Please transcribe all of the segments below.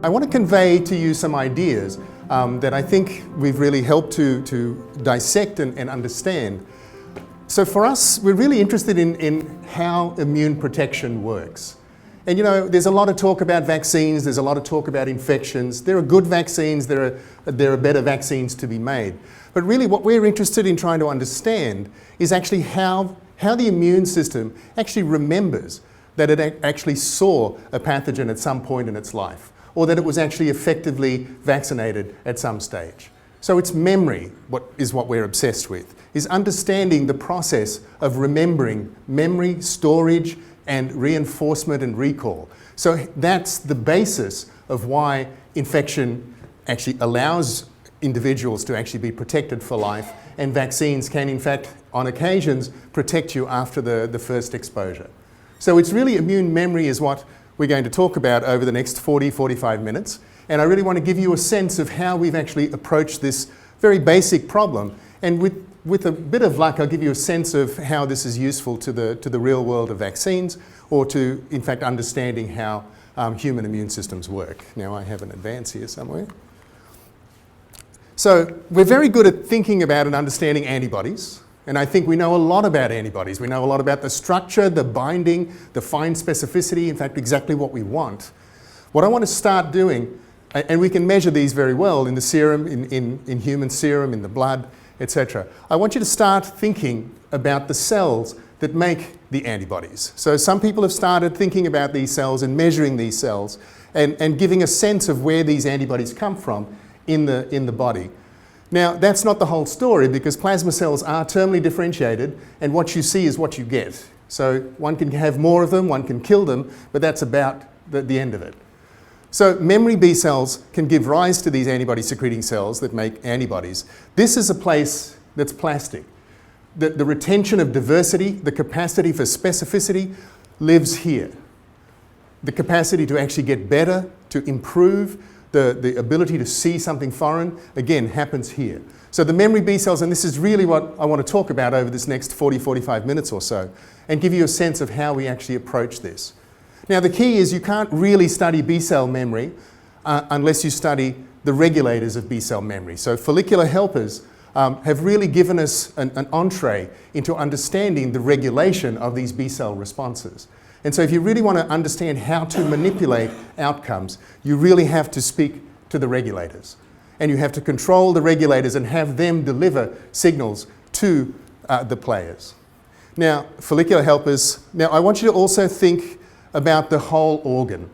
I want to convey to you some ideas that I think we've really helped to dissect and understand. So for us, we're really interested in how immune protection works. And you know, there's a lot of talk about vaccines, there's a lot of talk about infections. There are good vaccines, there are better vaccines to be made. But really what we're interested in trying to understand is actually how the immune system actually remembers that it actually saw a pathogen at some point in its life, or that it was actually effectively vaccinated at some stage. So it's memory, what we're obsessed with, is understanding the process of remembering memory, storage, and reinforcement and recall. So that's the basis of why infection actually allows individuals to actually be protected for life, and vaccines can in fact, on occasions, protect you after the first exposure. So it's really immune memory is what we're going to talk about over the next 45 minutes. And I really want to give you a sense of how we've actually approached this very basic problem. And with a bit of luck, I'll give you a sense of how this is useful to the real world of vaccines, or to, in fact, understanding how human immune systems work. Now I have an advance here somewhere. So we're very good at thinking about and understanding antibodies. And I think we know a lot about antibodies. We know a lot about the structure, the binding, the fine specificity, in fact, exactly what we want. What I want to start doing, and we can measure these very well in the serum, in human serum, in the blood, etc. I want you to start thinking about the cells that make the antibodies. So some people have started thinking about these cells and measuring these cells and giving a sense of where these antibodies come from in the body. Now, that's not the whole story, because plasma cells are terminally differentiated, and what you see is what you get. So one can have more of them, one can kill them, but that's about the end of it. So memory B cells can give rise to these antibody-secreting cells that make antibodies. This is a place that's plastic. The retention of diversity, the capacity for specificity lives here. The capacity to actually get better, to improve, the ability to see something foreign, again, happens here. So the memory B cells, and this is really what I want to talk about over this next 45 minutes or so, and give you a sense of how we actually approach this. Now the key is you can't really study B cell memory unless you study the regulators of B cell memory. So follicular helpers have really given us an entree into understanding the regulation of these B cell responses. And so if you really want to understand how to manipulate outcomes, you really have to speak to the regulators. And you have to control the regulators and have them deliver signals to the players. Now, follicular helpers, now I want you to also think about the whole organ.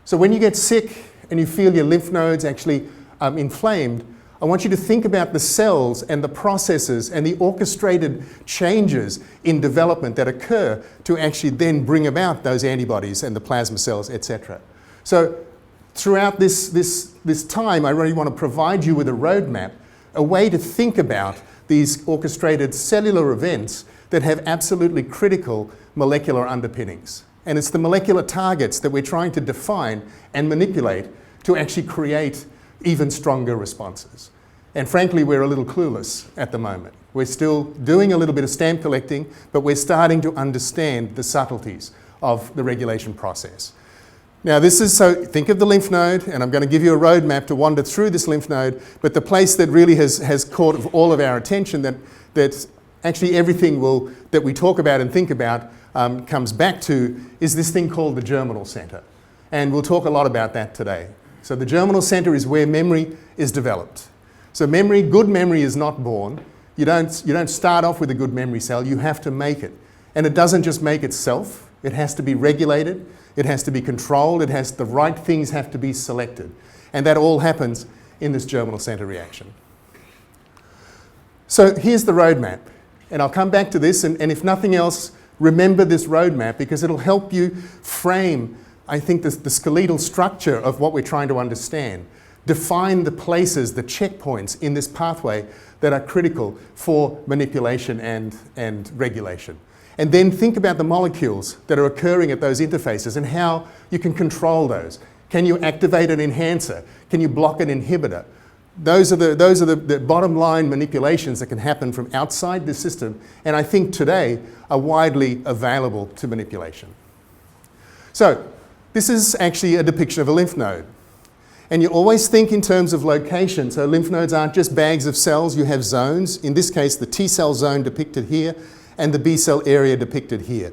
So when you get sick and you feel your lymph nodes actually inflamed, I want you to think about the cells and the processes and the orchestrated changes in development that occur to actually then bring about those antibodies and the plasma cells, etc. So throughout this time, I really want to provide you with a roadmap, a way to think about these orchestrated cellular events that have absolutely critical molecular underpinnings. And it's the molecular targets that we're trying to define and manipulate to actually create even stronger responses. And frankly, we're a little clueless at the moment. We're still doing a little bit of stamp collecting, but we're starting to understand the subtleties of the regulation process. Now this is, so think of the lymph node, and I'm going to give you a roadmap to wander through this lymph node, but the place that really has caught all of our attention, that actually everything that we talk about and think about comes back to, is this thing called the Germinal Center. And we'll talk a lot about that today. So the Germinal Center is where memory is developed. So memory, good memory is not born. You don't start off with a good memory cell, you have to make it. And it doesn't just make itself, it has to be regulated, it has to be controlled, the right things have to be selected. And that all happens in this Germinal Center reaction. So here's the roadmap. And I'll come back to this, and if nothing else, remember this roadmap, because it'll help you frame, I think, the skeletal structure of what we're trying to understand. Define the places, the checkpoints in this pathway that are critical for manipulation and regulation. And then think about the molecules that are occurring at those interfaces and how you can control those. Can you activate an enhancer? Can you block an inhibitor? Those are the bottom line manipulations that can happen from outside the system, and I think today are widely available to manipulation. So this is actually a depiction of a lymph node. And you always think in terms of location. So lymph nodes aren't just bags of cells, you have zones. In this case, the T cell zone depicted here and the B cell area depicted here.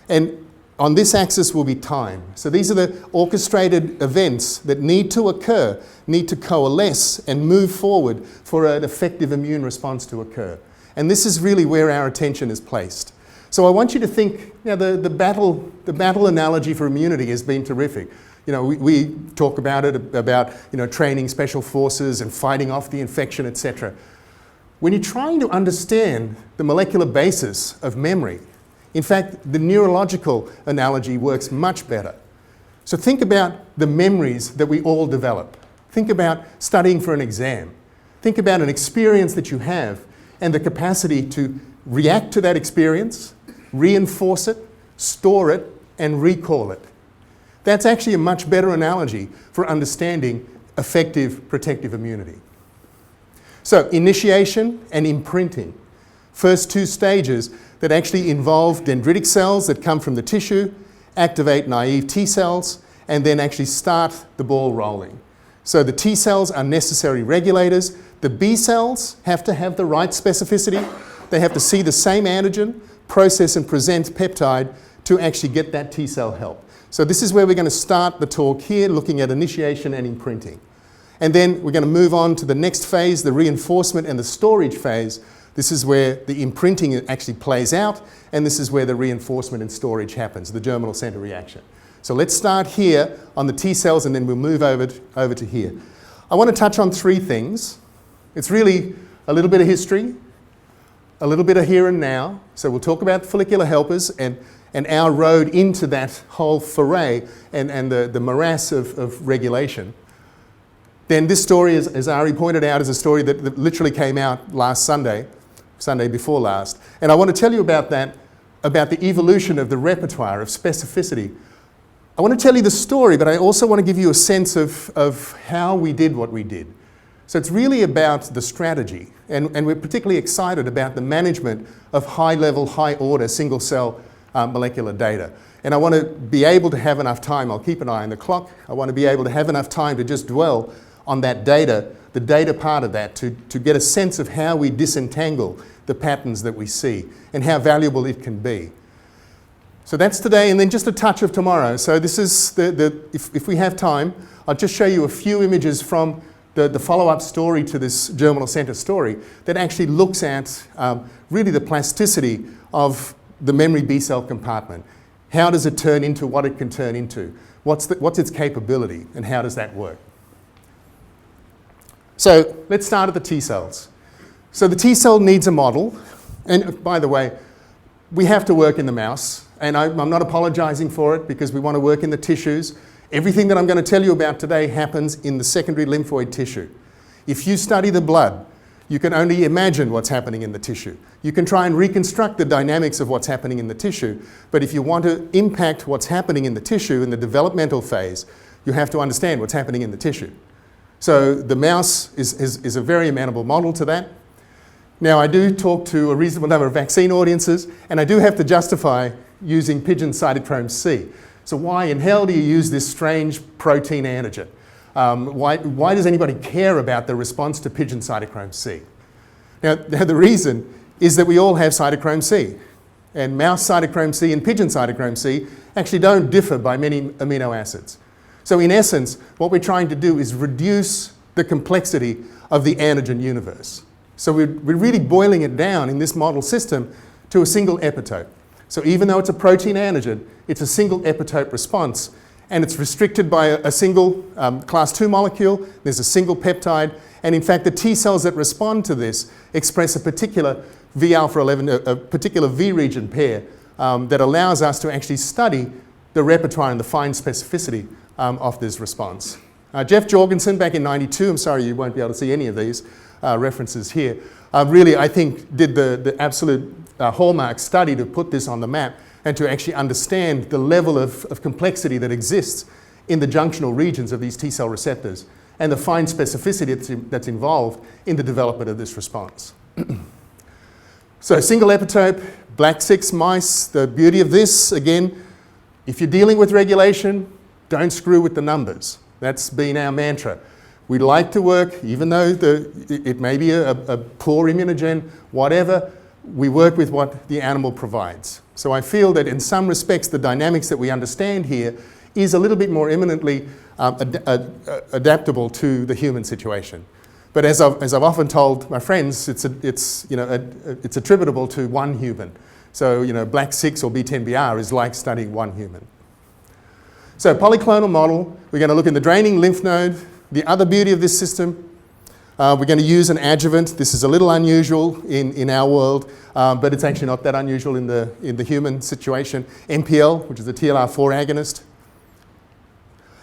And on this axis will be time. So these are the orchestrated events that need to occur, need to coalesce and move forward for an effective immune response to occur. And this is really where our attention is placed. So I want you to think, the battle analogy for immunity has been terrific. We talk about it, about training special forces and fighting off the infection, etc. When you're trying to understand the molecular basis of memory, in fact, the neurological analogy works much better. So think about the memories that we all develop. Think about studying for an exam. Think about an experience that you have and the capacity to react to that experience, reinforce it, store it, and recall it. That's actually a much better analogy for understanding effective protective immunity. So initiation and imprinting, first two stages that actually involve dendritic cells that come from the tissue, activate naive T cells, and then actually start the ball rolling. So the T cells are necessary regulators. The B cells have to have the right specificity. They have to see the same antigen, process and present peptide to actually get that T cell help. So this is where we're going to start the talk here, looking at initiation and imprinting. And then we're going to move on to the next phase, the reinforcement and the storage phase. This is where the imprinting actually plays out, and this is where the reinforcement and storage happens, the Germinal Center reaction. So let's start here on the T cells, and then we'll move over to here. I want to touch on three things. It's really a little bit of history, a little bit of here and now. So we'll talk about follicular helpers and our road into that whole foray and the morass of regulation. Then this story, as Ari pointed out, is a story that literally came out last Sunday before last. And I want to tell you about that, about the evolution of the repertoire of specificity. I want to tell you the story, but I also want to give you a sense of how we did what we did. So it's really about the strategy, and we're particularly excited about the management of high-level, high-order, single-cell molecular data. And I want to be able to have enough time, I'll keep an eye on the clock, I want to be able to have enough time to just dwell on that data, the data part of that, to get a sense of how we disentangle the patterns that we see and how valuable it can be. So that's today, and then just a touch of tomorrow. So this is, if we have time, I'll just show you a few images from the follow-up story to this Germinal Center story that actually looks at really the plasticity of the memory B cell compartment. How does it turn into what it can turn into? What's its capability, and how does that work? So let's start at the T cells. So the T cell needs a model, and by the way, we have to work in the mouse, and I'm not apologizing for it because we want to work in the tissues. Everything that I'm going to tell you about today happens in the secondary lymphoid tissue. If you study the blood, you can only imagine what's happening in the tissue. You can try and reconstruct the dynamics of what's happening in the tissue, but if you want to impact what's happening in the tissue in the developmental phase, you have to understand what's happening in the tissue. So the mouse is a very amenable model to that. Now, I do talk to a reasonable number of vaccine audiences, and I do have to justify using pigeon cytochrome C. So why in hell do you use this strange protein antigen? Why does anybody care about the response to pigeon cytochrome C? Now, the reason is that we all have cytochrome C, and mouse cytochrome C and pigeon cytochrome C actually don't differ by many amino acids. So in essence, what we're trying to do is reduce the complexity of the antigen universe. So we're really boiling it down in this model system to a single epitope. So even though it's a protein antigen, it's a single epitope response, and it's restricted by a single class 2 molecule. There's a single peptide, and in fact the T cells that respond to this express a particular V-alpha-11, a particular V region pair that allows us to actually study the repertoire and the fine specificity of this response. Jeff Jorgensen back in '92, I'm sorry you won't be able to see any of these references here, really I think did the absolute hallmark study to put this on the map and to actually understand the level of complexity that exists in the junctional regions of these T cell receptors and the fine specificity that's involved in the development of this response. So single epitope, black 6 mice, the beauty of this, again, if you're dealing with regulation, don't screw with the numbers. That's been our mantra. We like to work, even though it may be a poor immunogen, whatever, we work with what the animal provides. So I feel that in some respects the dynamics that we understand here is a little bit more eminently adaptable to the human situation. But as I've often told my friends, it's attributable to one human. So black 6 or B10BR is like studying one human. So polyclonal model, we're going to look in the draining lymph node. The other beauty of this system, we're going to use an adjuvant. This is a little unusual in our world, but it's actually not that unusual in the human situation. MPL, which is a TLR4 agonist.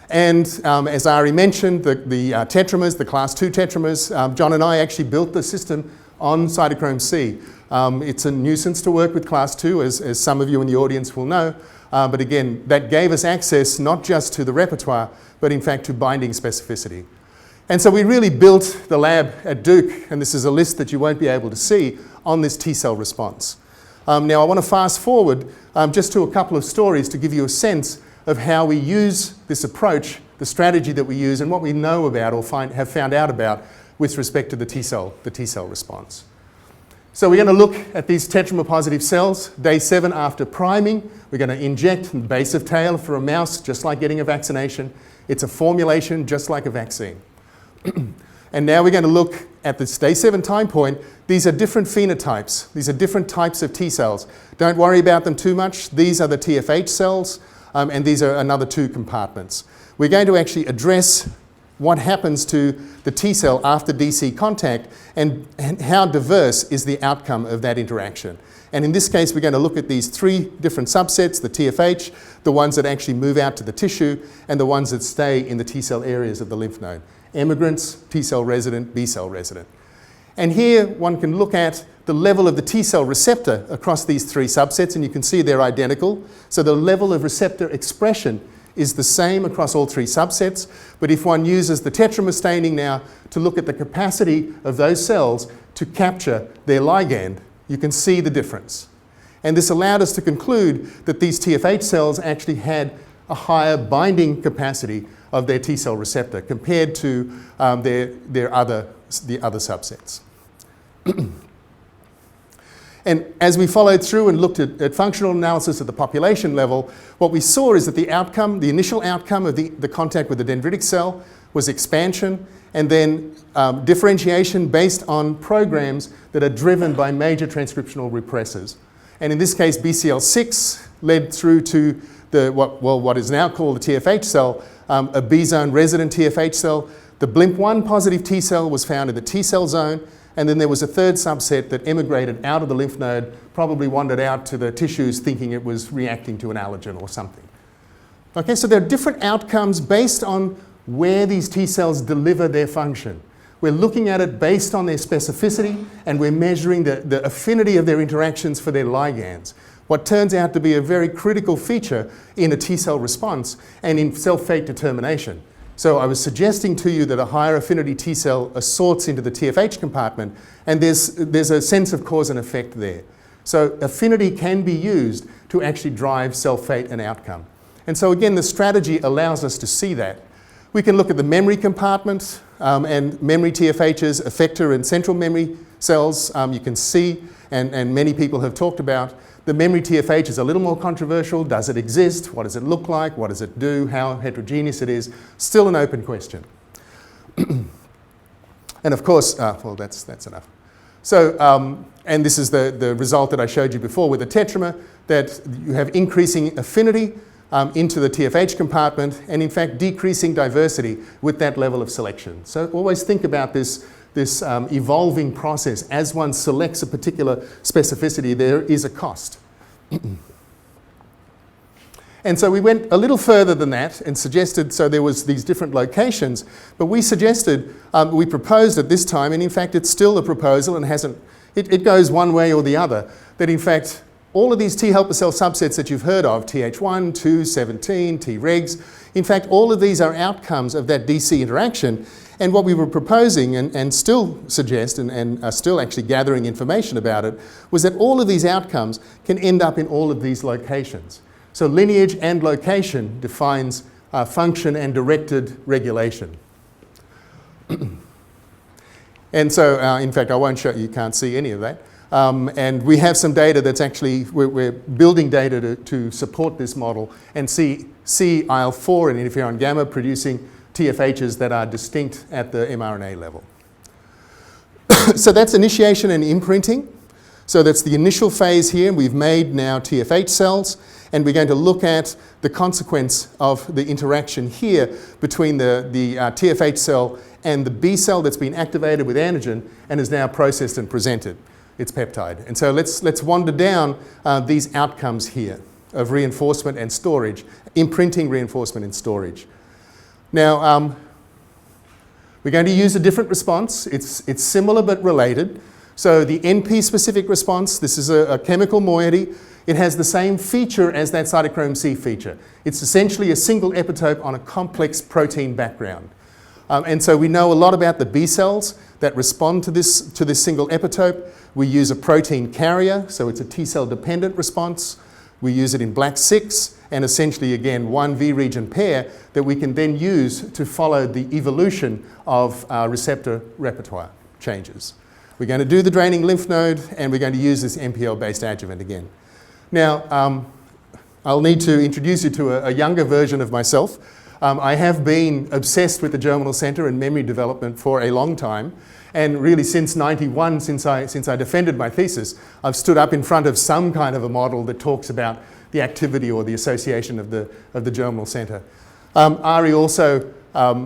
And as I already mentioned, the tetramers, the class 2 tetramers, John and I actually built the system on cytochrome C. It's a nuisance to work with class 2, as some of you in the audience will know. But again, that gave us access not just to the repertoire, but in fact to binding specificity. And so we really built the lab at Duke, and this is a list that you won't be able to see, on this T-cell response. Now I want to fast forward just to a couple of stories to give you a sense of how we use this approach, the strategy that we use, and what we know about or have found out about with respect to the T-cell response. So we're going to look at these tetramer-positive cells. Day 7 after priming, we're going to inject the base of tail for a mouse, just like getting a vaccination. It's a formulation just like a vaccine. And now we're going to look at this day 7 time point. These are different phenotypes. These are different types of T cells. Don't worry about them too much. These are the TFH cells, and these are another 2 compartments. We're going to actually address what happens to the T cell after DC contact and how diverse is the outcome of that interaction. And in this case, we're going to look at these 3 different subsets, the TFH, the ones that actually move out to the tissue, and the ones that stay in the T cell areas of the lymph node. Emigrants, T cell resident, B cell resident. And here one can look at the level of the T cell receptor across these 3 subsets, and you can see they're identical. So the level of receptor expression is the same across all 3 subsets, but if one uses the tetramer staining now to look at the capacity of those cells to capture their ligand, you can see the difference. And this allowed us to conclude that these TFH cells actually had a higher binding capacity of their T cell receptor compared to the other subsets. And as we followed through and looked at functional analysis at the population level, what we saw is that the outcome, the initial outcome of the contact with the dendritic cell was expansion and then differentiation based on programs that are driven by major transcriptional repressors. And in this case, BCL6 led through to what is now called the TFH cell, a B-zone resident TFH cell. The BLIMP1 positive T cell was found in the T cell zone, and then there was a 3rd subset that emigrated out of the lymph node, probably wandered out to the tissues thinking it was reacting to an allergen or something. Okay, so there are different outcomes based on where these T cells deliver their function. We're looking at it based on their specificity, and we're measuring the affinity of their interactions for their ligands. What turns out to be a very critical feature in a T cell response and in cell fate determination. So I was suggesting to you that a higher affinity T cell assorts into the TFH compartment, and there's a sense of cause and effect there. So affinity can be used to actually drive cell fate and outcome. And so again, the strategy allows us to see that. We can look at the memory compartment and memory TFHs, effector and central memory cells. You can see, and many people have talked about, the memory TFH is a little more controversial. Does it exist? What does it look like? What does it do? How heterogeneous it is? Still an open question. And of course, well, that's enough. So, and this is the result that I showed you before with the tetramer, that you have increasing affinity into the TFH compartment, and in fact decreasing diversity with that level of selection. So always think about this evolving process. As one selects a particular specificity, there is a cost. And so we went a little further than that and suggested, so there was these different locations, but we suggested, we proposed at this time, and in fact it's still a proposal and it goes one way or the other, that in fact all of these T helper cell subsets that you've heard of, TH1, 2, 17, Tregs, in fact all of these are outcomes of that DC interaction. And what we were proposing and still suggest and are still actually gathering information about it was that all of these outcomes can end up in all of these locations. So lineage and location defines function and directed regulation. And so, in fact, I won't show you, can't see any of that. And we have some data that's actually, we're building data to support this model and see IL-4 and interferon gamma producing TFHs that are distinct at the mRNA level. So that's initiation and imprinting. So that's the initial phase here. We've made now TFH cells, and we're going to look at the consequence of the interaction here between the TFH cell and the B cell that's been activated with antigen and is now processed and presented its peptide. And so let's wander down these outcomes here of reinforcement and storage, imprinting, reinforcement, and storage. Now, we're going to use a different response. It's similar but related. So the NP-specific response, this is a chemical moiety. It has the same feature as that cytochrome C feature. It's essentially a single epitope on a complex protein background. And so we know a lot about the B cells that respond to this single epitope. We use a protein carrier, so it's a T-cell dependent response. We use it in black 6, and essentially, again, one V-region pair that we can then use to follow the evolution of receptor repertoire changes. We're going to do the draining lymph node, and we're going to use this MPL-based adjuvant again. Now, I'll need to introduce you to a younger version of myself. I have been obsessed with the Germinal Center and memory development for a long time. And really since '91, since I defended my thesis, I've stood up in front of some kind of a model that talks about the activity or the association of the Germinal Center. Ari also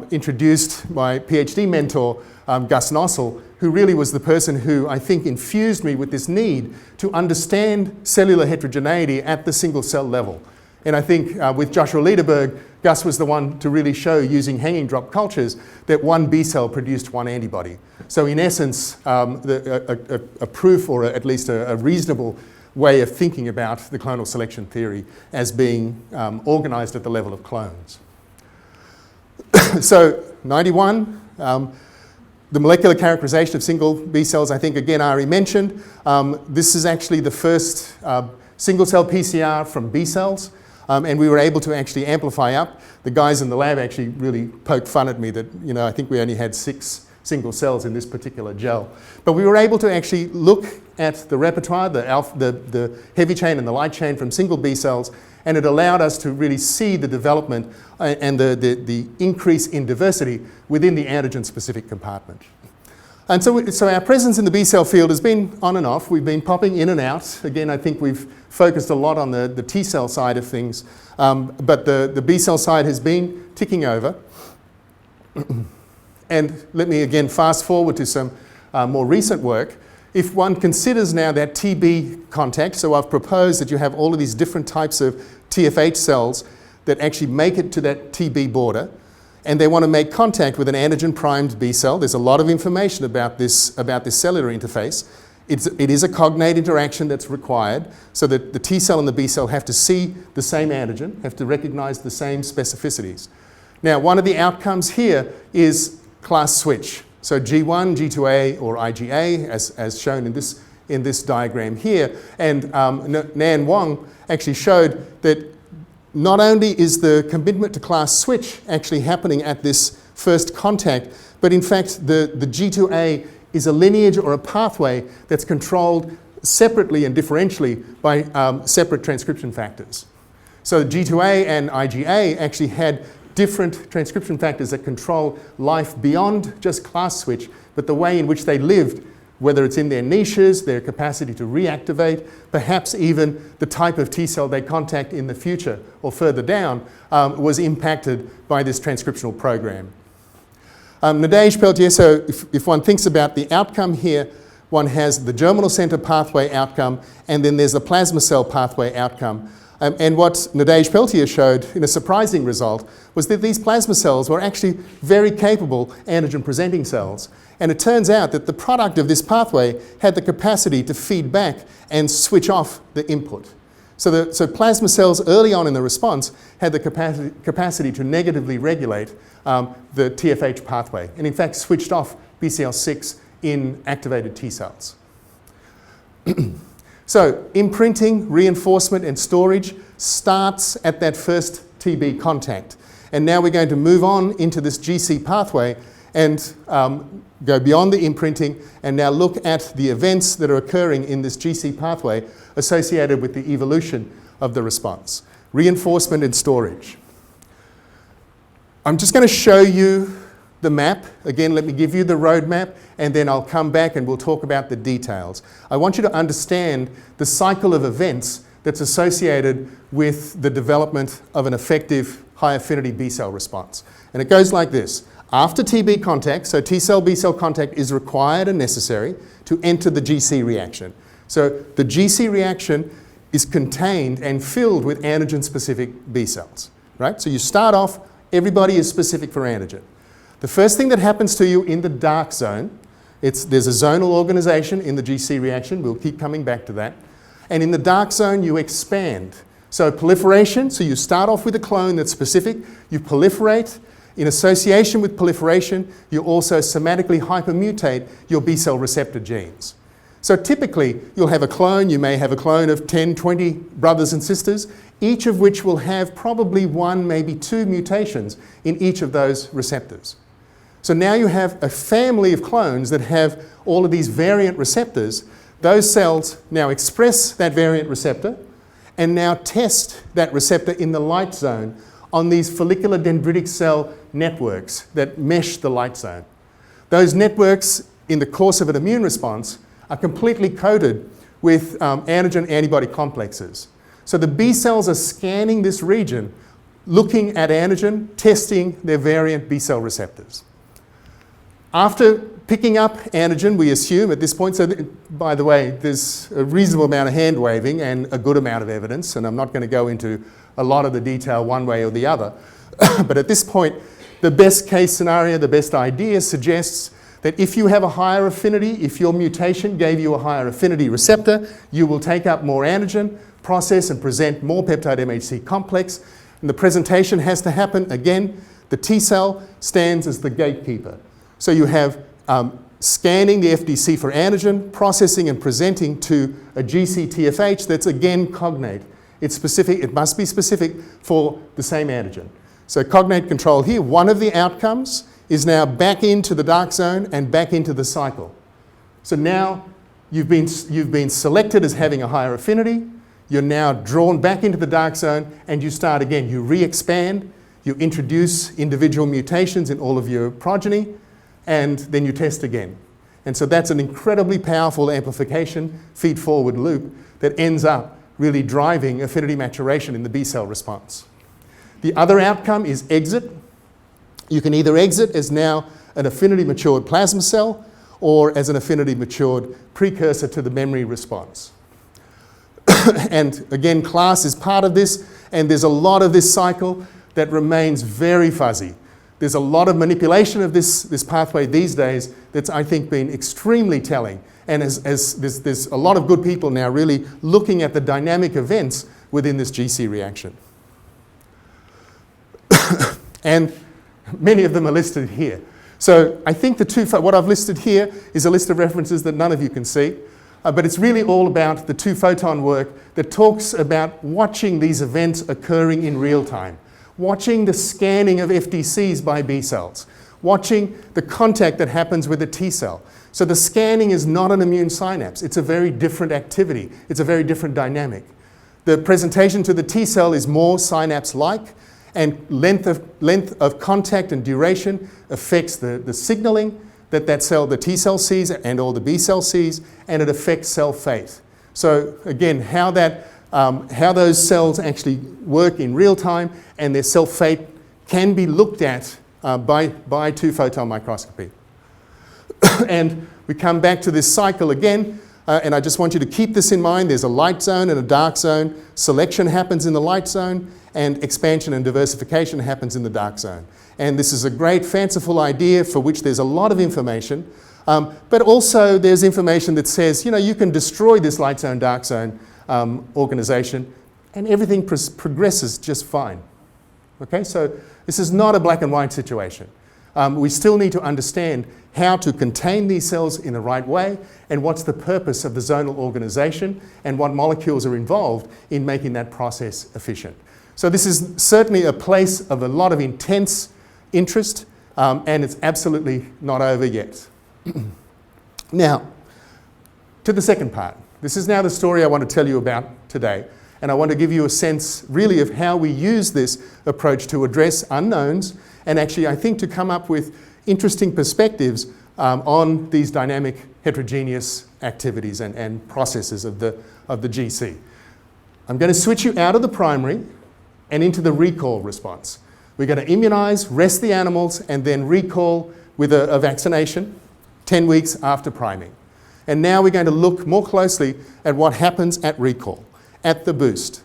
introduced my PhD mentor, Gus Nossel, who really was the person who I think infused me with this need to understand cellular heterogeneity at the single cell level. And I think with Joshua Lederberg, Gus was the one to really show, using hanging drop cultures, that one B cell produced one antibody. So in essence, a proof, or at least a reasonable way of thinking about the clonal selection theory as being organized at the level of clones. So 91, the molecular characterization of single B cells, I think again Ari mentioned. This is actually the first single cell PCR from B cells. And we were able to actually amplify up. The guys in the lab actually really poked fun at me that, I think we only had 6 single cells in this particular gel. But we were able to actually look at the repertoire, the heavy chain and the light chain from single B cells, and it allowed us to really see the development and the increase in diversity within the antigen-specific compartment. And so our presence in the B cell field has been on and off. We've been popping in and out. Again, I think we've focused a lot on the T cell side of things, but the B cell side has been ticking over. And let me again fast forward to some more recent work. If one considers now that TB contact, so I've proposed that you have all of these different types of TFH cells that actually make it to that TB border, and they want to make contact with an antigen-primed B cell. There's a lot of information about this cellular interface. It is a cognate interaction that's required, so that the T cell and the B cell have to see the same antigen, have to recognize the same specificities. Now, one of the outcomes here is class switch. So G1, G2A, or IgA, as shown in this diagram here. And Nan Wang actually showed that not only is the commitment to class switch actually happening at this first contact, but in fact the G2A is a lineage or a pathway that's controlled separately and differentially by separate transcription factors. So G2A and IgA actually had different transcription factors that control life beyond just class switch, but the way in which they lived, whether it's in their niches, their capacity to reactivate, perhaps even the type of T cell they contact in the future or further down, was impacted by this transcriptional program. Nadège Pelletier, so if one thinks about the outcome here, one has the Germinal Center pathway outcome, and then there's the plasma cell pathway outcome. And what Nadège Pelletier showed in a surprising result was that these plasma cells were actually very capable antigen-presenting cells. And it turns out that the product of this pathway had the capacity to feed back and switch off the input. So plasma cells early on in the response had the capacity to negatively regulate the TFH pathway, and in fact switched off BCL6 in activated T cells. So imprinting, reinforcement, and storage starts at that first TB contact. And now we're going to move on into this GC pathway and go beyond the imprinting and now look at the events that are occurring in this GC pathway associated with the evolution of the response. Reinforcement and storage. I'm just going to show you the map. Again, let me give you the roadmap, and then I'll come back and we'll talk about the details. I want you to understand the cycle of events that's associated with the development of an effective high-affinity B-cell response. And it goes like this. After TB contact, so T-cell, B-cell contact is required and necessary to enter the GC reaction. So the GC reaction is contained and filled with antigen-specific B-cells, right? So you start off, everybody is specific for antigen. The first thing that happens to you in the dark zone, there's a zonal organization in the GC reaction. We'll keep coming back to that. And in the dark zone, you expand. So proliferation, so you start off with a clone that's specific, you proliferate. In association with proliferation, you also somatically hypermutate your B-cell receptor genes. So typically, you'll have a clone, you may have a clone of 10, 20 brothers and sisters, each of which will have probably 1, maybe 2 mutations in each of those receptors. So now you have a family of clones that have all of these variant receptors. Those cells now express that variant receptor and now test that receptor in the light zone on these follicular dendritic cell networks that mesh the light zone. Those networks, in the course of an immune response, are completely coated with antigen-antibody complexes. So the B cells are scanning this region, looking at antigen, testing their variant B cell receptors. After picking up antigen, we assume at this point, so by the way, there's a reasonable amount of hand waving and a good amount of evidence, and I'm not going to go into a lot of the detail one way or the other. But at this point, the best case scenario, the best idea suggests that if you have a higher affinity, if your mutation gave you a higher affinity receptor, you will take up more antigen, process and present more peptide MHC complex, and the presentation has to happen. Again, the T cell stands as the gatekeeper. So you have scanning the FDC for antigen, processing and presenting to a GC-TFH that's again cognate. It's specific, it must be specific for the same antigen. So cognate control here, one of the outcomes is now back into the dark zone and back into the cycle. So now you've been selected as having a higher affinity, you're now drawn back into the dark zone and you start again. You re-expand, you introduce individual mutations in all of your progeny, and then you test again. And so that's an incredibly powerful amplification feed-forward loop that ends up really driving affinity maturation in the B-cell response. The other outcome is exit. You can either exit as now an affinity-matured plasma cell or as an affinity-matured precursor to the memory response. And again, class is part of this, and there's a lot of this cycle that remains very fuzzy. There's a lot of manipulation of this pathway these days that's, I think, been extremely telling. And there's a lot of good people now really looking at the dynamic events within this GC reaction. And many of them are listed here. So I think what I've listed here is a list of references that none of you can see. But it's really all about the 2-photon work that talks about watching these events occurring in real time. Watching the scanning of FDCs by B cells, watching the contact that happens with a T cell. So the scanning is not an immune synapse. It's a very different activity. It's a very different dynamic. The presentation to the T cell is more synapse-like, and length of contact and duration affects the signaling that cell, the T cell sees and or the B cell sees, and it affects cell fate. So again, how those cells actually work in real time and their cell fate can be looked at by 2-photon microscopy. And we come back to this cycle again, and I just want you to keep this in mind. There's a light zone and a dark zone. Selection happens in the light zone, and expansion and diversification happens in the dark zone. And this is a great fanciful idea for which there's a lot of information, but also there's information that says, you can destroy this light zone, dark zone organization, and everything progresses just fine. Okay, so this is not a black and white situation. We still need to understand how to contain these cells in the right way and what's the purpose of the zonal organization and what molecules are involved in making that process efficient. So this is certainly a place of a lot of intense interest, and it's absolutely not over yet. Now, to the second part. This is now the story I want to tell you about today, and I want to give you a sense really of how we use this approach to address unknowns and actually, I think, to come up with interesting perspectives on these dynamic heterogeneous activities and processes of the GC. I'm going to switch you out of the primary and into the recall response. We're going to immunize, rest the animals, and then recall with a vaccination 10 weeks after priming. And now we're going to look more closely at what happens at recall, at the boost.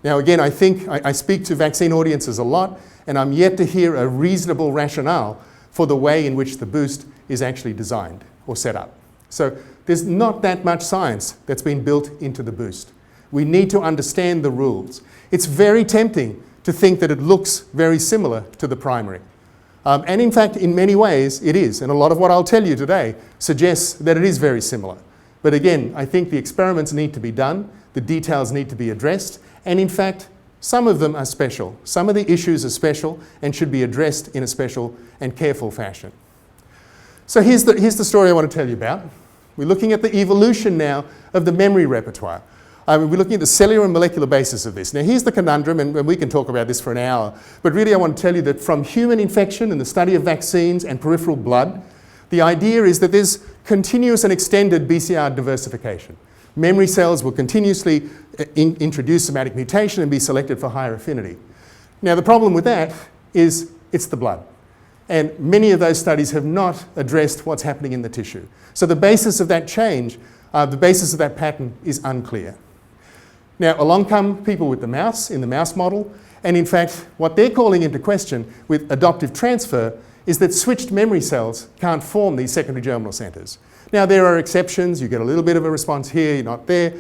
Now again, I think I speak to vaccine audiences a lot, and I'm yet to hear a reasonable rationale for the way in which the boost is actually designed or set up. So there's not that much science that's been built into the boost. We need to understand the rules. It's very tempting to think that it looks very similar to the primary. And in fact, in many ways, it is. And a lot of what I'll tell you today suggests that it is very similar. But again, I think the experiments need to be done, the details need to be addressed, and in fact, some of them are special. Some of the issues are special and should be addressed in a special and careful fashion. So here's the story I want to tell you about. We're looking at the evolution now of the memory repertoire. We're looking at the cellular and molecular basis of this. Now here's the conundrum, and we can talk about this for an hour, but really I want to tell you that from human infection and the study of vaccines and peripheral blood, the idea is that there's continuous and extended BCR diversification. Memory cells will continuously introduce somatic mutation and be selected for higher affinity. Now the problem with that is it's the blood. And many of those studies have not addressed what's happening in the tissue. So the basis of that change, the basis of that pattern is unclear. Now, along come people with the mouse, in the mouse model, and in fact, what they're calling into question with adoptive transfer is that switched memory cells can't form these secondary germinal centers. Now, there are exceptions. You get a little bit of a response here, you're not there.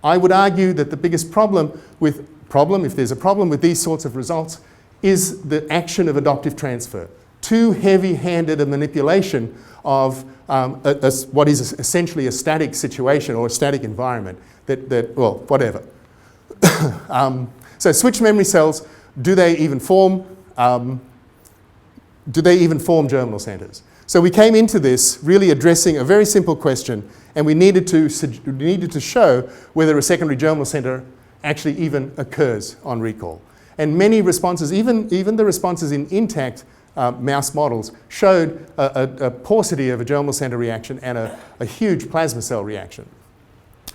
I would argue that the biggest problem, if there's a problem with these sorts of results, is the action of adoptive transfer. Too heavy-handed a manipulation of what is essentially a static situation or a static environment well, whatever. So switched memory cells, do they even form germinal centers? So we came into this really addressing a very simple question, and we needed to show whether a secondary germinal center actually even occurs on recall. And many responses, even the responses in intact mouse models, showed a paucity of a germinal center reaction and a huge plasma cell reaction.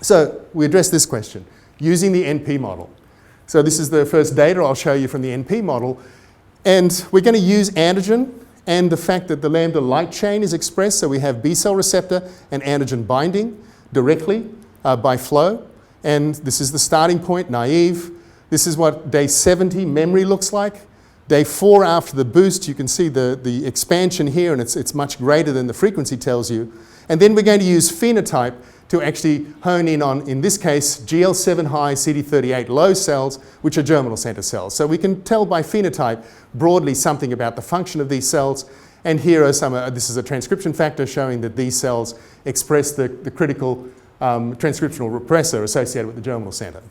So we addressed this question using the NP model. So this is the first data I'll show you from the NP model. And we're going to use antigen and the fact that the lambda light chain is expressed. So we have B cell receptor and antigen binding directly by flow. And this is the starting point, naive. This is what day 70 memory looks like. Day 4 after the boost, you can see the expansion here, and it's much greater than the frequency tells you. And then we're going to use phenotype to actually hone in on, in this case, GL7 high, CD38 low cells, which are germinal center cells. So we can tell by phenotype broadly something about the function of these cells. And here are some, this is a transcription factor showing that these cells express the critical transcriptional repressor associated with the germinal center.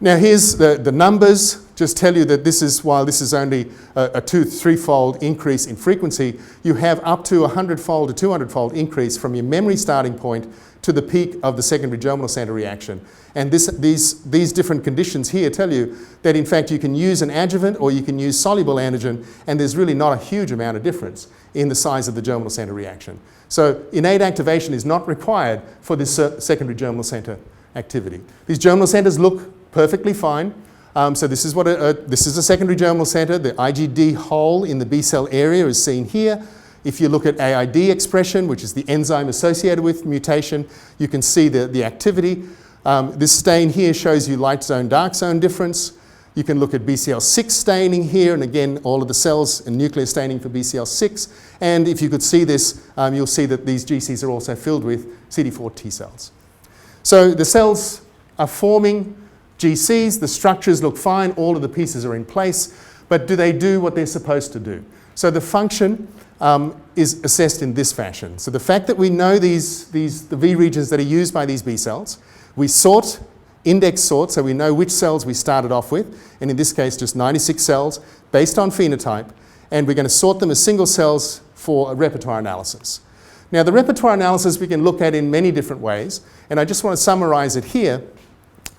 Now here's the numbers. Just tell you that this is, while this is only a 2-3-fold increase in frequency, you have up to 100-fold to 200-fold increase from your memory starting point to the peak of the secondary germinal center reaction. And these different conditions here tell you that in fact you can use an adjuvant or you can use soluble antigen, and there's really not a huge amount of difference in the size of the germinal center reaction. So innate activation is not required for this secondary germinal center activity. These germinal centers look perfectly fine. So this is this is a secondary germinal center. The IgD hole in the B cell area is seen here. If you look at AID expression, which is the enzyme associated with mutation, you can see the activity. This stain here shows you light zone, dark zone difference. You can look at BCL6 staining here, and again, all of the cells and nuclear staining for BCL6. And if you could see this, you'll see that these GCs are also filled with CD4 T cells. So the cells are forming GCs, the structures look fine, all of the pieces are in place, but do they do what they're supposed to do? So the function is assessed in this fashion. So the fact that we know the V regions that are used by these B cells, we sort index sort, so we know which cells we started off with, and in this case just 96 cells based on phenotype, and we're going to sort them as single cells for a repertoire analysis. Now the repertoire analysis we can look at in many different ways, and I just want to summarize it here,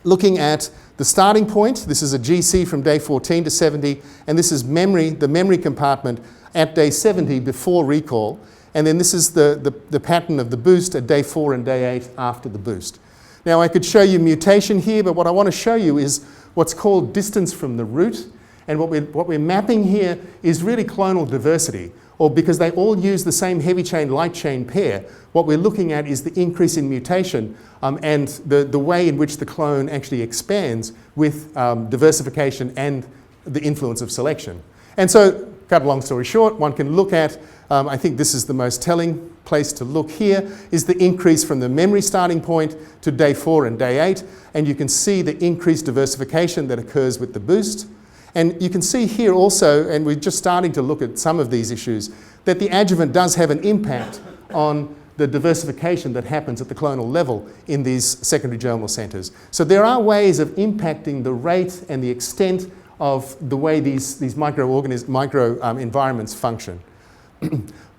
looking at the starting point. This is a GC from day 14 to 70, and this is the memory compartment at day 70 before recall, and then this is the pattern of the boost at day 4 and day 8 after the boost. Now I could show you mutation here, but what I want to show you is what's called distance from the root, and what we're mapping here is really clonal diversity, or because they all use the same heavy chain light chain pair, what we're looking at is the increase in mutation and the way in which the clone actually expands with diversification and the influence of selection. And so, cut a long story short, one can look at, I think this is the most telling place to look here, is the increase from the memory starting point to day 4 and day 8, and you can see the increased diversification that occurs with the boost. And you can see here also, and we're just starting to look at some of these issues, that the adjuvant does have an impact on the diversification that happens at the clonal level in these secondary germinal centers. So there are ways of impacting the rate and the extent of the way these micro environments function.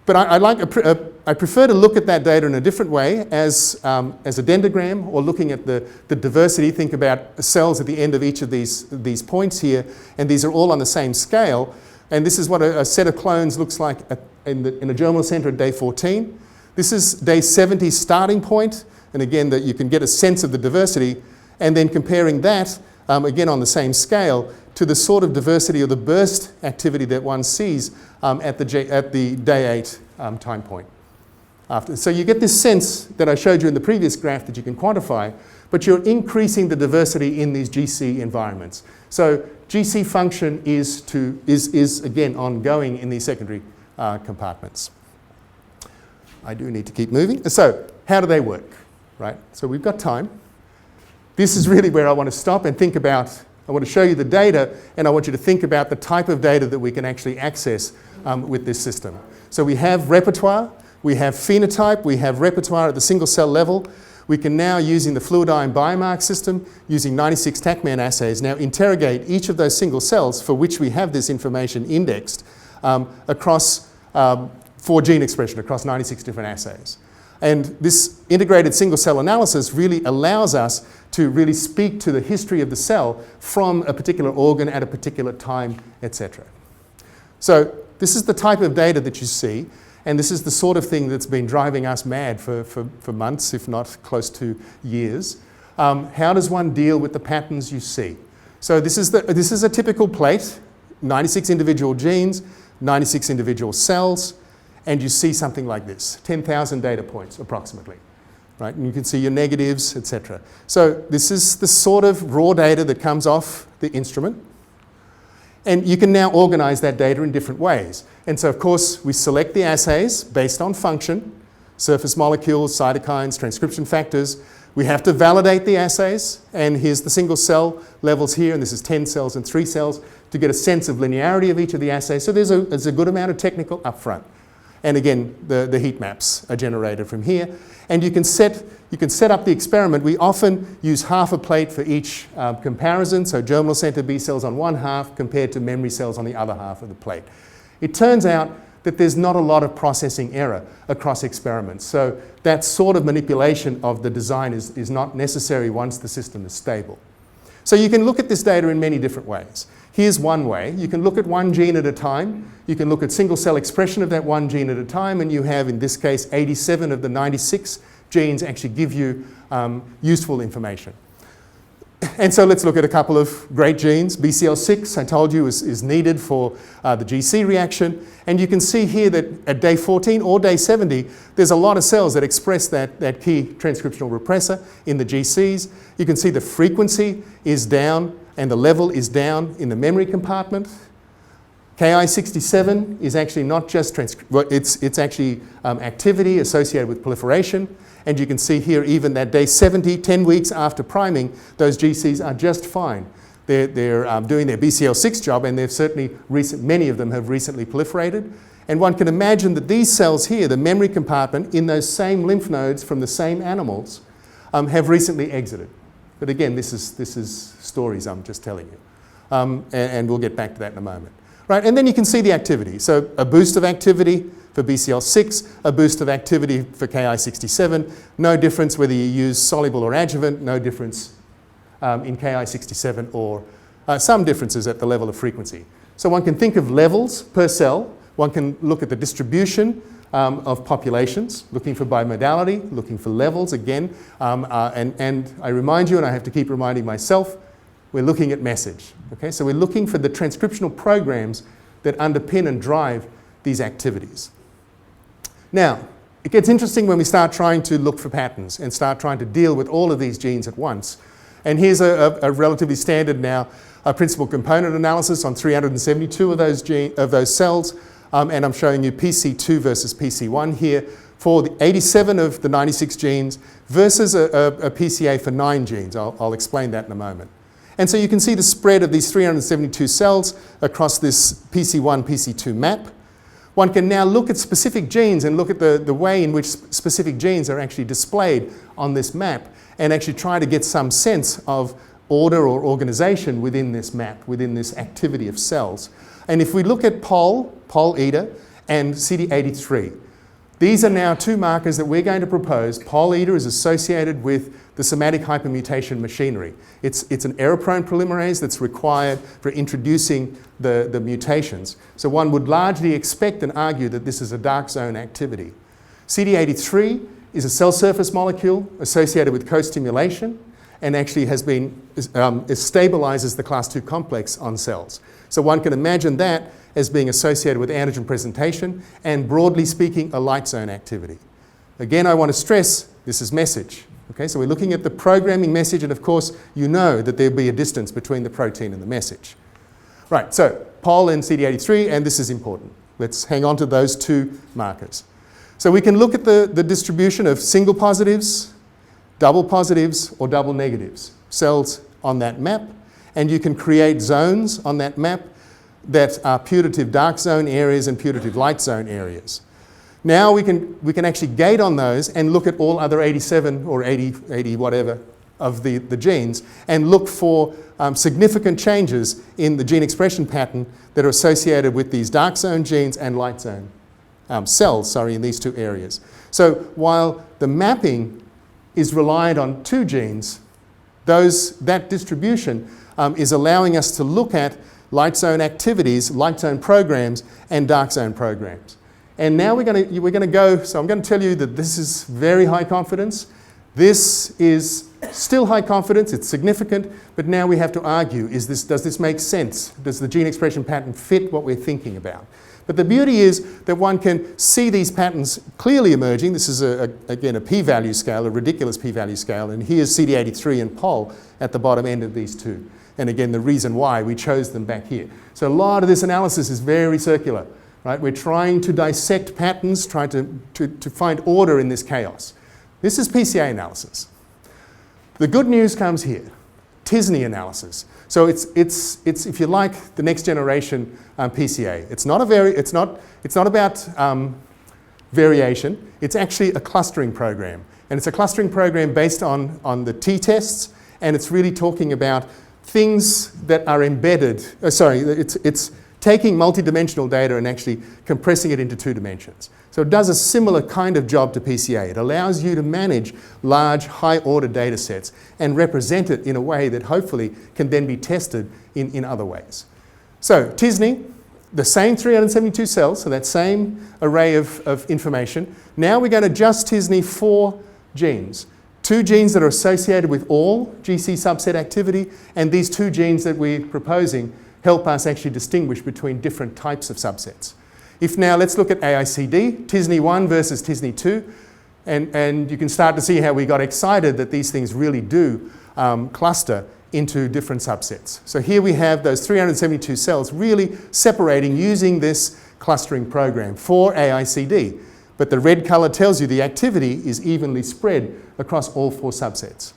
But I prefer to look at that data in a different way as a dendrogram, or looking at the diversity. Think about cells at the end of each of these points here, and these are all on the same scale. And this is what a set of clones looks like in a germinal center at day 14. This is day 70 starting point, and again you can get a sense of the diversity, and then comparing that, again on the same scale, to the sort of diversity or the burst activity that one sees at the day 8 time point. So you get this sense that I showed you in the previous graph that you can quantify, but you're increasing the diversity in these GC environments. So GC function is again ongoing in these secondary compartments. I do need to keep moving. So how do they work, right? So we've got time. This is really where I want to stop and think about. I want to show you the data, and I want you to think about the type of data that we can actually access with this system. So we have repertoire, we have phenotype, we have repertoire at the single cell level. We can now, using the fluid ion biomark system, using 96 TACMAN assays, now interrogate each of those single cells for which we have this information indexed across for gene expression across 96 different assays. And this integrated single cell analysis really allows us to really speak to the history of the cell from a particular organ at a particular time, etc. So this is the type of data that you see, and this is the sort of thing that's been driving us mad for months, if not close to years. How does one deal with the patterns you see? So this is a typical plate, 96 individual genes, 96 individual cells, and you see something like this, 10,000 data points approximately, right? And you can see your negatives, etc. So this is the sort of raw data that comes off the instrument. And you can now organize that data in different ways. And so, of course, we select the assays based on function, surface molecules, cytokines, transcription factors. We have to validate the assays, and here's the single cell levels here, and this is 10 cells and 3 cells, to get a sense of linearity of each of the assays. So there's a good amount of technical upfront. And again, the heat maps are generated from here. And you can set up the experiment. We often use half a plate for each comparison, so germinal center B cells on one half compared to memory cells on the other half of the plate. It turns out that there's not a lot of processing error across experiments. So that sort of manipulation of the design is not necessary once the system is stable. So you can look at this data in many different ways. Here's one way. You can look at one gene at a time. You can look at single cell expression of that one gene at a time, and you have, in this case, 87 of the 96 genes actually give you useful information. And so let's look at a couple of great genes. BCL6, I told you, is needed for the GC reaction. And you can see here that at day 14 or day 70, there's a lot of cells that express that key transcriptional repressor in the GCs. You can see the frequency is down and the level is down in the memory compartment. Ki67 is actually not just it's actually activity associated with proliferation. And you can see here even that day 70, 10 weeks after priming, those GCs are just fine. They're doing their BCL6 job, and they've certainly many of them have recently proliferated. And one can imagine that these cells here, the memory compartment in those same lymph nodes from the same animals, have recently exited. But again, this is stories I'm just telling you. And we'll get back to that in a moment. Right, and then you can see the activity. So a boost of activity for BCL6, a boost of activity for Ki67, no difference whether you use soluble or adjuvant, no difference in Ki67 or some differences at the level of frequency. So one can think of levels per cell, one can look at the distribution of populations, looking for bimodality, looking for levels again, and I remind you, and I have to keep reminding myself, we're looking at message. Okay? So we're looking for the transcriptional programs that underpin and drive these activities. Now, it gets interesting when we start trying to look for patterns and start trying to deal with all of these genes at once. And here's a relatively standard now principal component analysis on 372 of those cells. And I'm showing you PC2 versus PC1 here for the 87 of the 96 genes versus a PCA for 9 genes. I'll explain that in a moment. And so you can see the spread of these 372 cells across this PC1, PC2 map. One can now look at specific genes and look at the way in which specific genes are actually displayed on this map and actually try to get some sense of order or organization within this map, within this activity of cells. And if we look at Pol eta, and CD83, these are now 2 markers that we're going to propose. Pol eta is associated with the somatic hypermutation machinery. It's an error-prone polymerase that's required for introducing the mutations. So one would largely expect and argue that this is a dark zone activity. CD83 is a cell surface molecule associated with co-stimulation and actually has been, it stabilizes the class II complex on cells. So one can imagine that as being associated with antigen presentation and, broadly speaking, a light zone activity. Again, I want to stress this is message. Okay, so we're looking at the programming message, and of course, you know that there'll be a distance between the protein and the message. Right, so Pol and CD83, and this is important. Let's hang on to those 2 markers. So we can look at the distribution of single positives, double positives, or double negatives, cells on that map, and you can create zones on that map that are putative dark zone areas and putative light zone areas. Now we can actually gate on those and look at all other 87 or 80 whatever of the genes and look for significant changes in the gene expression pattern that are associated with these dark zone genes and light zone cells, in these 2 areas. So while the mapping is reliant on 2 genes, that distribution is allowing us to look at light zone activities, light zone programs, and dark zone programs. And now we're going to go, so I'm going to tell you that this is very high confidence. This is still high confidence, it's significant, but now we have to argue, does this make sense? Does the gene expression pattern fit what we're thinking about? But the beauty is that one can see these patterns clearly emerging. This is, again, a p-value scale, a ridiculous p-value scale, and here's CD83 and Pol at the bottom end of these 2. And again, the reason why we chose them back here. So a lot of this analysis is very circular, right? We're trying to dissect patterns, trying to find order in this chaos. This is PCA analysis. The good news comes here, t-SNE analysis. So it's if you like, the next generation PCA. It's not about variation. It's actually a clustering program, and it's a clustering program based on the t-tests, and it's really talking about things that are embedded. It's taking multidimensional data and actually compressing it into 2 dimensions. So it does a similar kind of job to PCA. It allows you to manage large, high-order data sets and represent it in a way that hopefully can then be tested in other ways. So t-SNE, the same 372 cells, so that same array of information. Now we're going to adjust t-SNE 4 genes. 2 genes that are associated with all GC subset activity, and these 2 genes that we're proposing help us actually distinguish between different types of subsets. If now let's look at AICD, t-SNE 1 versus t-SNE 2, and you can start to see how we got excited that these things really do cluster into different subsets. So here we have those 372 cells really separating using this clustering program for AICD. But the red color tells you the activity is evenly spread across all 4 subsets.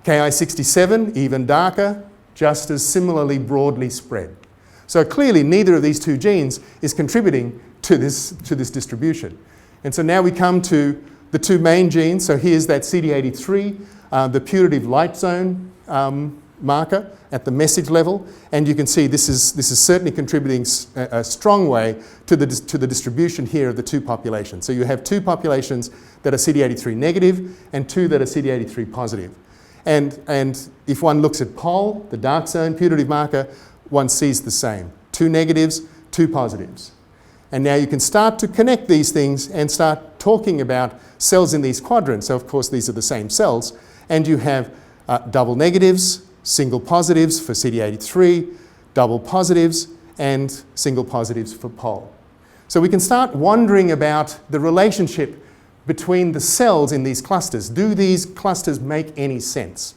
Ki67, even darker, just as similarly broadly spread. So clearly neither of these 2 genes is contributing to this distribution. And so now we come to the two main genes. So here's that CD83, the putative light zone marker at the message level, and you can see this is certainly contributing a strong way to the distribution here of the two populations. So you have two populations that are CD83 negative and two that are CD83 positive. And if one looks at POL, the dark zone putative marker, one sees the same. Two negatives, two positives. And now you can start to connect these things and start talking about cells in these quadrants. So of course these are the same cells. And you have double negatives, single positives for CD83, double positives, and single positives for POL. So we can start wondering about the relationship between the cells in these clusters. Do these clusters make any sense?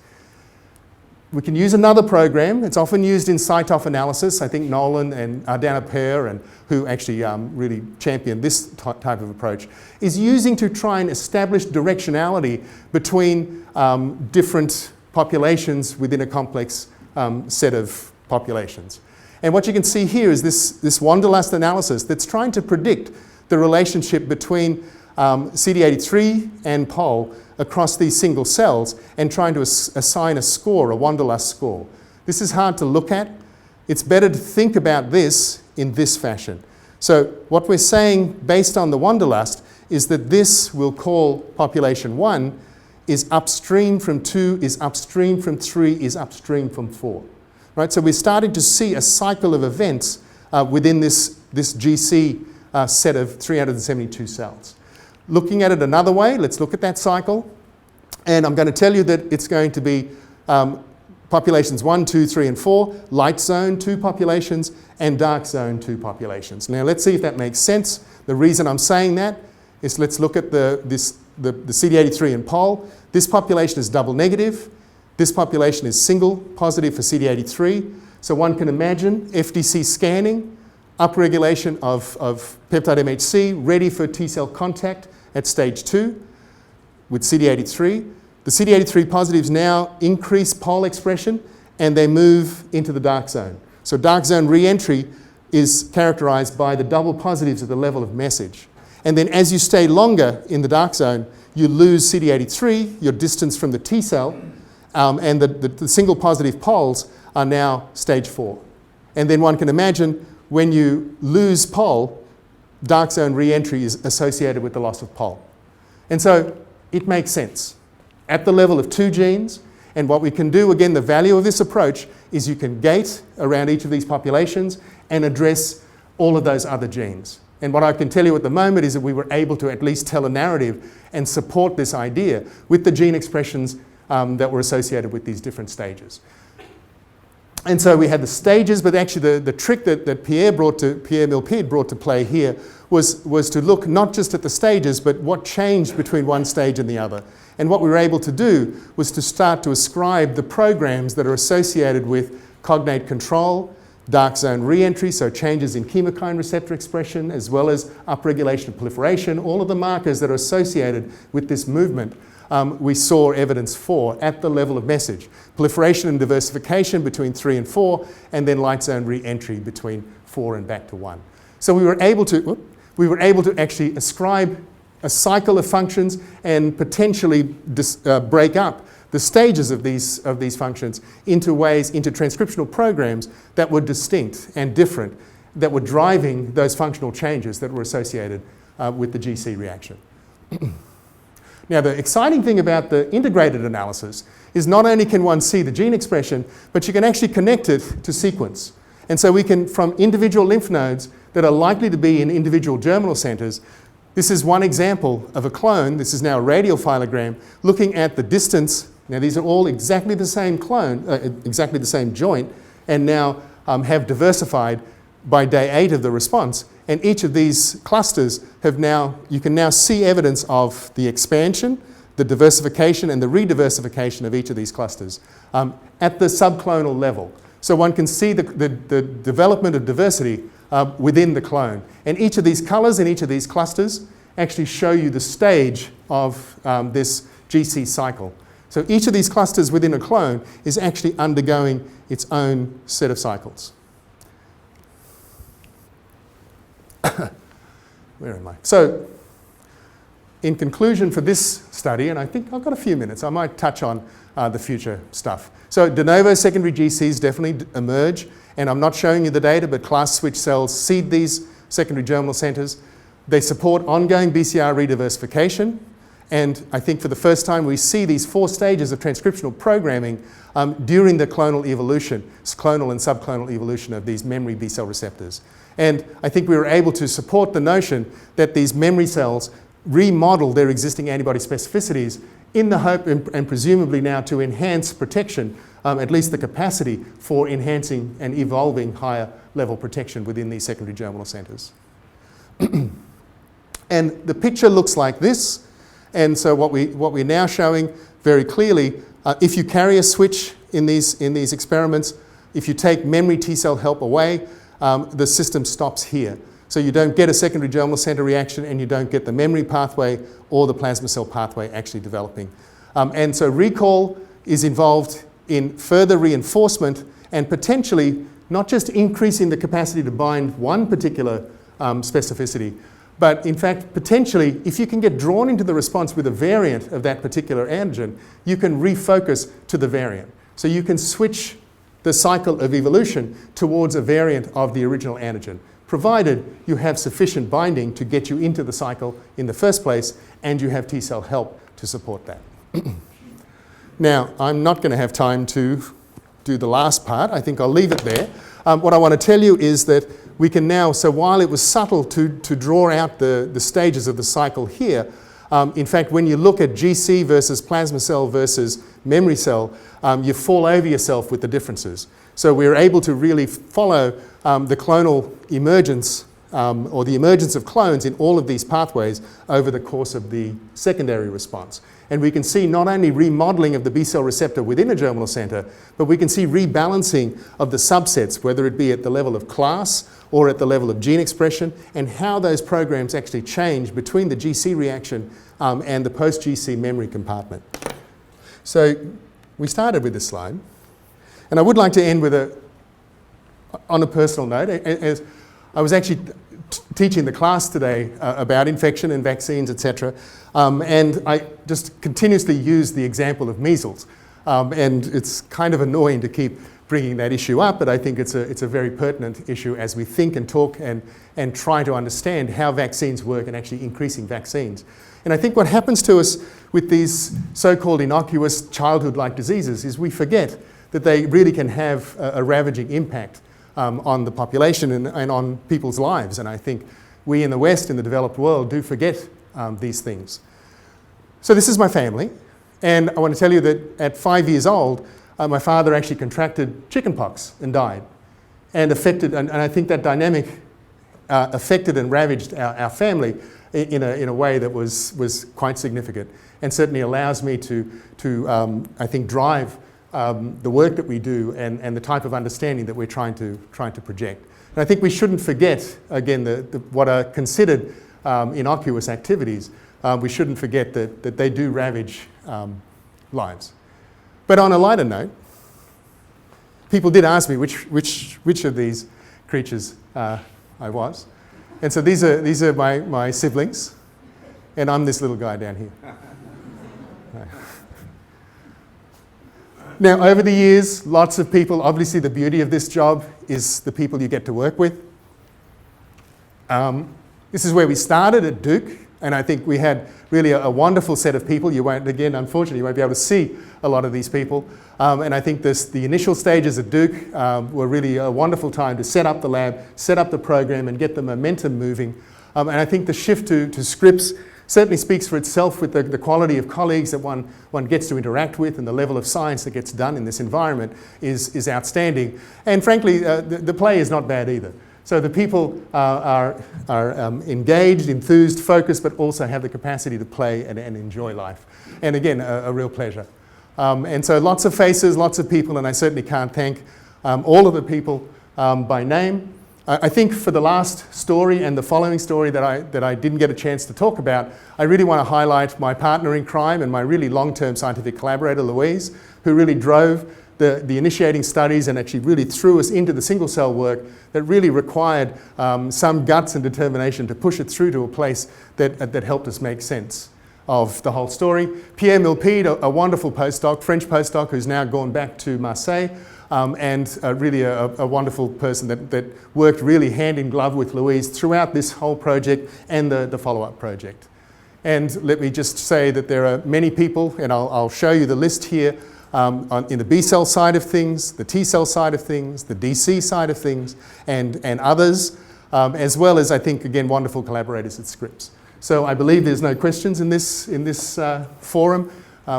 We can use another program. It's often used in site-off analysis. I think Nolan and Pierre, and who actually really championed this type of approach, is using to try and establish directionality between different populations within a complex set of populations. And what you can see here is this Wanderlust analysis that's trying to predict the relationship between CD83 and POL across these single cells and trying to assign a score, a Wanderlust score. This is hard to look at. It's better to think about this in this fashion. So what we're saying based on the Wanderlust is that this we'll call population 1 is upstream from 2, is upstream from 3, is upstream from 4. Right? So we're starting to see a cycle of events within this GC set of 372 cells. Looking at it another way, let's look at that cycle. And I'm going to tell you that it's going to be populations 1, 2, 3, and 4, light zone 2 populations, and dark zone 2 populations. Now let's see if that makes sense. The reason I'm saying that is let's look at the CD83 and POL. This population is double negative. This population is single positive for CD83. So one can imagine FDC scanning, upregulation of peptide MHC, ready for T-cell contact at stage 2 with CD83. The CD83 positives now increase POL expression and they move into the dark zone. So dark zone re-entry is characterized by the double positives at the level of message. And then as you stay longer in the dark zone, you lose CD83, your distance from the T cell, and the single positive POLs are now stage 4. And then one can imagine when you lose POL, dark zone re-entry is associated with the loss of POL. And so it makes sense at the level of 2 genes. And what we can do, again, the value of this approach is you can gate around each of these populations and address all of those other genes. And what I can tell you at the moment is that we were able to at least tell a narrative and support this idea with the gene expressions that were associated with these different stages. And so we had the stages, but actually the trick that Pierre Millipede brought to play here was to look not just at the stages, but what changed between one stage and the other. And what we were able to do was to start to ascribe the programs that are associated with cognate control, dark zone re-entry, so changes in chemokine receptor expression, as well as upregulation of proliferation, all of the markers that are associated with this movement, we saw evidence for at the level of message. Proliferation and diversification between 3 and 4, and then light zone re-entry between 4 and back to 1. So we were able to actually ascribe a cycle of functions and potentially break up the stages of these functions into transcriptional programs that were distinct and different, that were driving those functional changes that were associated with the GC reaction. Now, the exciting thing about the integrated analysis is not only can one see the gene expression, but you can actually connect it to sequence. And so we can, from individual lymph nodes that are likely to be in individual germinal centers, this is one example of a clone. This is now a radial phylogram looking at the distance. Now, these are all exactly the same clone, exactly the same joint, and now have diversified by day 8 of the response. And each of these clusters you can now see evidence of the expansion, the diversification, and the rediversification of each of these clusters at the subclonal level. So one can see the development of diversity within the clone. And each of these colors in each of these clusters actually show you the stage of this GC cycle. So each of these clusters within a clone is actually undergoing its own set of cycles. Where am I? So in conclusion for this study, and I think I've got a few minutes, I might touch on the future stuff. So de novo secondary GCs definitely emerge, and I'm not showing you the data, but class switch cells seed these secondary germinal centers. They support ongoing BCR rediversification, and I think for the first time we see these 4 stages of transcriptional programming during the clonal evolution, clonal and subclonal evolution of these memory B cell receptors. And I think we were able to support the notion that these memory cells remodel their existing antibody specificities in the hope and presumably now to enhance protection, at least the capacity for enhancing and evolving higher level protection within these secondary germinal centers. And the picture looks like this. And so what we're now showing very clearly, if you carry a switch in these experiments, if you take memory T cell help away, the system stops here. So you don't get a secondary germinal center reaction, and you don't get the memory pathway or the plasma cell pathway actually developing. And so recall is involved in further reinforcement and potentially not just increasing the capacity to bind one particular specificity, but in fact, potentially, if you can get drawn into the response with a variant of that particular antigen, you can refocus to the variant. So you can switch the cycle of evolution towards a variant of the original antigen, provided you have sufficient binding to get you into the cycle in the first place, and you have T cell help to support that. Now, I'm not going to have time to do the last part. I think I'll leave it there. What I want to tell you is that we can now, so while it was subtle to draw out the stages of the cycle here, in fact, when you look at GC versus plasma cell versus memory cell, you fall over yourself with the differences. So we're able to really follow the clonal emergence or the emergence of clones in all of these pathways over the course of the secondary response. And we can see not only remodeling of the B cell receptor within a germinal center, but we can see rebalancing of the subsets, whether it be at the level of class or at the level of gene expression, and how those programs actually change between the GC reaction and the post-GC memory compartment. So we started with this slide, and I would like to end with on a personal note. As I was actually teaching the class today about infection and vaccines, etc. And I just continuously use the example of measles. And it's kind of annoying to keep bringing that issue up, but I think it's a very pertinent issue as we think and talk and try to understand how vaccines work and actually increasing vaccines. And I think what happens to us with these so-called innocuous childhood-like diseases is we forget that they really can have a ravaging impact on the population and on people's lives. And I think we in the West, in the developed world, do forget these things. So this is my family, and I want to tell you that at 5 years old, my father actually contracted chickenpox and died, and affected, and I think that dynamic affected and ravaged our family in a way that was quite significant, and certainly allows me to I think drive the work that we do and the type of understanding that we're trying to project. And I think we shouldn't forget, again, what are considered innocuous activities. We shouldn't forget that they do ravage lives. But on a lighter note, people did ask me which of these creatures I was. And so these are my siblings, and I'm this little guy down here. Now, over the years, lots of people, obviously the beauty of this job is the people you get to work with. This is where we started at Duke, and I think we had really a wonderful set of people. You won't, again, unfortunately, you won't be able to see a lot of these people. And I think the initial stages at Duke were really a wonderful time to set up the lab, set up the program, and get the momentum moving. And I think the shift to Scripps certainly speaks for itself with the quality of colleagues that one gets to interact with, and the level of science that gets done in this environment is outstanding. And frankly, the play is not bad either. So the people are engaged, enthused, focused, but also have the capacity to play and enjoy life. And again, a real pleasure. And so lots of faces, lots of people, and I certainly can't thank all of the people by name. I think for the last story and the following story that I didn't get a chance to talk about, I really want to highlight my partner in crime and my really long-term scientific collaborator, Louise, who really drove the initiating studies and actually really threw us into the single-cell work that really required some guts and determination to push it through to a place that helped us make sense. of the whole story. Pierre Millipede, a wonderful postdoc, French postdoc, who's now gone back to Marseille, and really a wonderful person that worked really hand in glove with Louise throughout this whole project and the follow-up project. And let me just say that there are many people, and I'll show you the list here, in the B cell side of things, the T cell side of things, the DC side of things, and others, as well as, I think, again, wonderful collaborators at Scripps. So I believe there's no questions in this forum,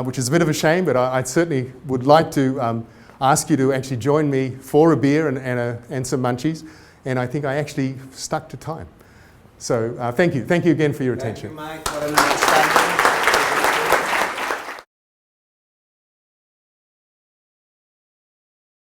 which is a bit of a shame, but I certainly would like to ask you to actually join me for a beer and some munchies, and I think I actually stuck to time. So thank you. Thank you again for your attention. Thank you, Mike. What an understanding.